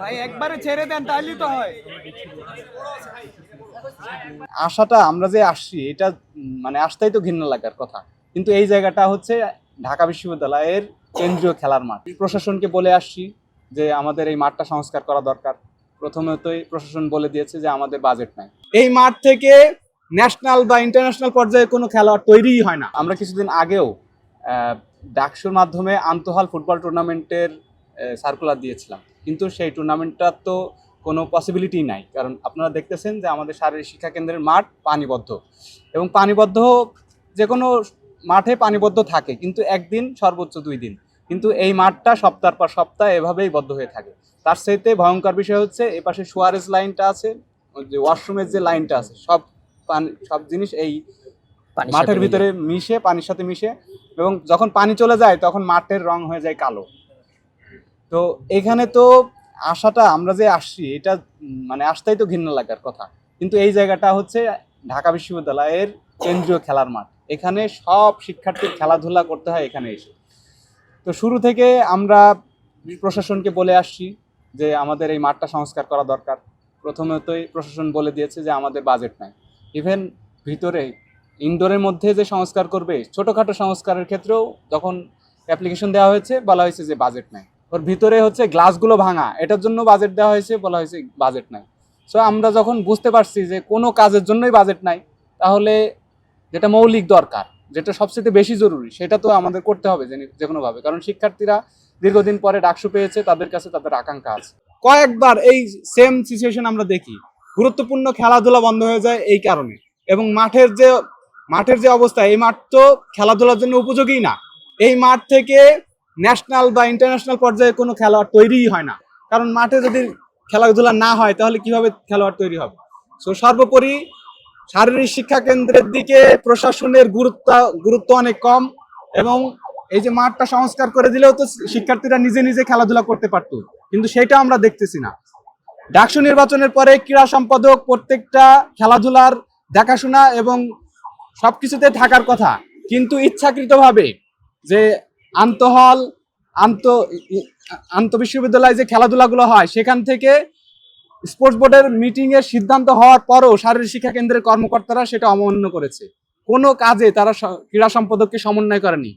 ভাই একবারে ছেড়ে দেন তাইলেই তো হয়। আশাটা আমরা যে আসছি এটা মানে আসতেই তো ঘৃণা লাগার কথা, কিন্তু এই জায়গাটা হচ্ছে ঢাকা বিশ্ববিদ্যালয়ের কেন্দ্রীয় খেলার মাঠ। প্রশাসনকে বলে আসছি যে আমাদের এই মাঠটা সংস্কার করা দরকার। প্রথমতই প্রশাসন বলে দিয়েছে যে আমাদের বাজেট নাই, এই মাঠ থেকে ন্যাশনাল বা ইন্টারন্যাশনাল পর্যায়ে কোনো খেলোয়াড় তৈরিই হয় না। আমরা কিছুদিন আগেও ডাকসুর মাধ্যমে আন্তঃহল ফুটবল টুর্নামেন্টের সার্কুলার দিয়েছিলাম, কিন্তু সেই টুর্নামেন্টটা তো কোনো পসিবিলিটি নাই, কারণ আপনারা দেখতেছেন যে আমাদের শারীরিক শিক্ষা কেন্দ্রের মাঠ পানিবদ্ধ, এবং পানিবদ্ধ যে কোনো মাঠে পানিবদ্ধ থাকে, কিন্তু একদিন সর্বোচ্চ 2 দিন, কিন্তু এই মাঠটা সপ্তাহ পর সপ্তাহ এভাবেই বদ্ধ হয়ে থাকে। তার চাইতে ভয়ঙ্কর বিষয় হচ্ছে এপাশে সুয়ারেজ লাইনটা আছে, যে ওয়াশরুমের যে লাইনটা আছে, সব জিনিস এই মাঠের ভিতরে মিশে, পানির সাথে মিশে, এবং যখন পানি চলে যায় তখন মাঠের রং হয়ে যায় কালো। তো এখানে তো আশাটা আমরা যে আসছি এটা মানে আসতেই তো ঘৃণা লাগার কথা, কিন্তু এই জায়গাটা হচ্ছে ঢাকা বিশ্ববিদ্যালয়ের কেন্দ্রীয় খেলার মাঠ। এখানে সব শিক্ষার্থীর খেলাধুলা করতে হয় এখানে এসে। তো শুরু থেকে আমরা প্রশাসনকে বলে আসছি যে আমাদের এই মাঠটা সংস্কার করা দরকার। প্রথমতই প্রশাসন বলে দিয়েছে যে আমাদের বাজেট নাই। ইভেন ভিতরে ইনডোরের মধ্যে যে সংস্কার করবে, ছোটোখাটো সংস্কারের ক্ষেত্রেও যখন অ্যাপ্লিকেশন দেওয়া হয়েছে বলা হয়েছে যে বাজেট নাই। ওর ভিতরে হচ্ছে গ্লাসগুলো ভাঙা, এটার জন্য বাজেট দেওয়া হয়েছে, বলা হয়েছে বাজেট নাই। সো আমরা যখন বুঝতে পারছি যে কোনো কাজের জন্যই বাজেট নাই, তাহলে যেটা মৌলিক দরকার, যেটা সবচেয়ে বেশি জরুরি, সেটা তো আমাদের করতে হবে যে কোনোভাবে, কারণ শিক্ষার্থীরা দীর্ঘদিন পরে ডাকসু পেয়েছে, তাদের কাছে তাদের আকাঙ্ক্ষা আছে। কয়েকবার এই সেম সিচুয়েশন আমরা দেখি, গুরুত্বপূর্ণ খেলাধুলা বন্ধ হয়ে যায় এই কারণে। এবং মাঠের যে অবস্থা, এই মাঠ তো খেলাধুলার জন্য উপযোগী না। এই মাঠ থেকে ন্যাশনাল বা ইন্টারন্যাশনাল পর্যায়ে কোনো খেলোয়াড় তৈরিই হয় না, কারণ মাঠে যদি খেলাধুলা না হয় তাহলে কিভাবে খেলোয়াড় তৈরি হবে। সো সর্বোপরি শারীরিক শিক্ষা কেন্দ্রের দিকে প্রশাসনের গুরুত্ব অনেক কম, এবং এই যে মাঠটা সংস্কার করে দিলেও তো শিক্ষার্থীরা নিজে নিজে খেলাধুলা করতে পারতো, কিন্তু সেটা আমরা দেখতেছি না। ডাকসু নির্বাচনের পরে ক্রীড়া সম্পাদক প্রত্যেকটা খেলাধুলার দেখাশোনা এবং সবকিছুতে থাকার কথা, কিন্তু ইচ্ছাকৃতভাবে যে আন্তঃহল আন্ত আন্ত বিশ্ববিদ্যালয়ে যে খেলাধুলাগুলো হয় সেখান থেকে স্পোর্টস বোর্ডের মিটিং এর সিদ্ধান্ত হওয়ার পরও শারীরিক শিক্ষা কেন্দ্রের কর্মকর্তারা সেটা অমান্য করেছে। কোনো কাজে তারা ক্রীড়া সম্পাদককে সমন্বয় করেনি।